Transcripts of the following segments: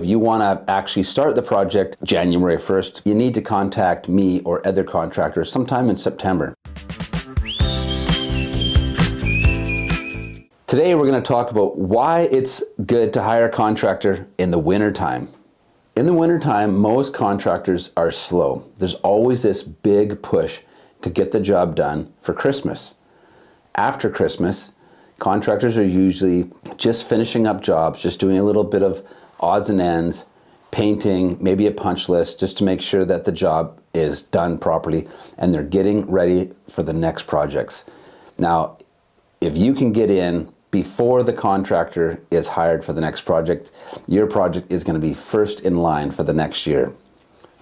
If you want to actually start the project January 1st, you need to contact me or other contractors sometime in September. Today we're going to talk about why it's good to hire a contractor in the wintertime. In the wintertime, most contractors are slow. There's always this big push to get the job done for Christmas. After Christmas, contractors are usually just finishing up jobs, just doing a little bit of odds and ends, painting, maybe a punch list, just to make sure that the job is done properly and they're getting ready for the next projects. Now, if you can get in before the contractor is hired for the next project, your project is going to be first in line for the next year.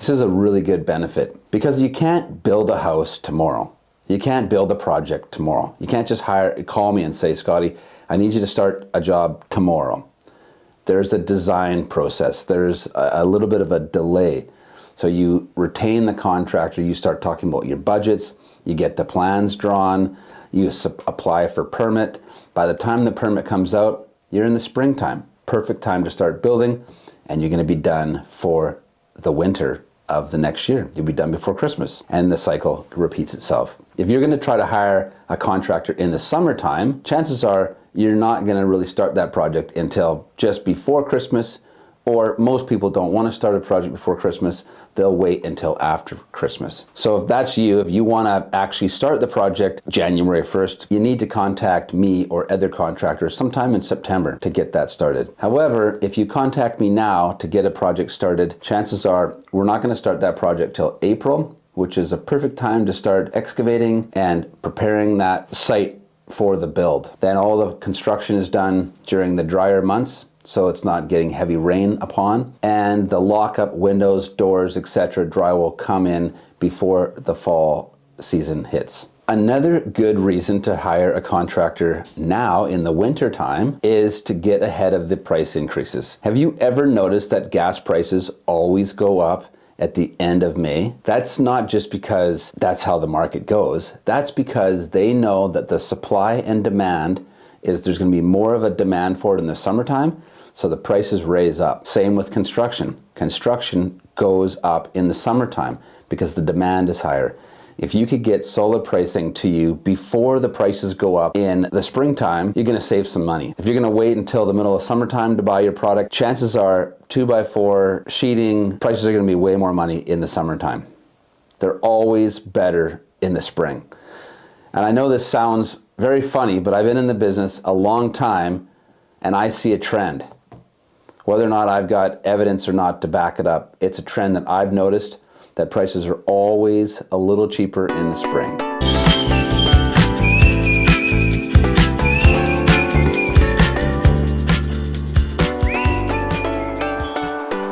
This is a really good benefit because you can't build a house tomorrow. You can't build a project tomorrow. You can't just call me and say, Scotty, I need you to start a job tomorrow. There's a design process. There's a little bit of a delay. So you retain the contractor, you start talking about your budgets, you get the plans drawn, you apply for permit. By the time the permit comes out, you're in the springtime. Perfect time to start building, and you're going to be done for the winter of the next year. You'll be done before Christmas, and the cycle repeats itself. If you're going to try to hire a contractor in the summertime, chances are you're not going to really start that project until just before Christmas, or most people don't want to start a project before Christmas. They'll wait until after Christmas. So if that's you, if you want to actually start the project January 1st, you need to contact me or other contractors sometime in September to get that started. However, if you contact me now to get a project started, chances are we're not going to start that project till April, which is a perfect time to start excavating and preparing that site for the build. Then all the construction is done during the drier months, so it's not getting heavy rain upon, and the lockup windows, doors, etc. drywall come in before the fall season hits. Another good reason to hire a contractor now in the winter time is to get ahead of the price increases. Have you ever noticed that gas prices always go up at the end of May? That's not just because that's how the market goes. That's because they know that the supply and demand is there's going to be more of a demand for it in the summertime, so the prices raise up. Same with construction. Construction goes up in the summertime because the demand is higher. If you could get solid pricing to you before the prices go up in the springtime, you're going to save some money. If you're going to wait until the middle of summertime to buy your product, chances are 2x4 sheeting prices are going to be way more money in the summertime. They're always better in the spring. And I know this sounds very funny, but I've been in the business a long time and I see a trend. Whether or not I've got evidence or not to back it up, it's a trend that I've noticed, that prices are always a little cheaper in the spring.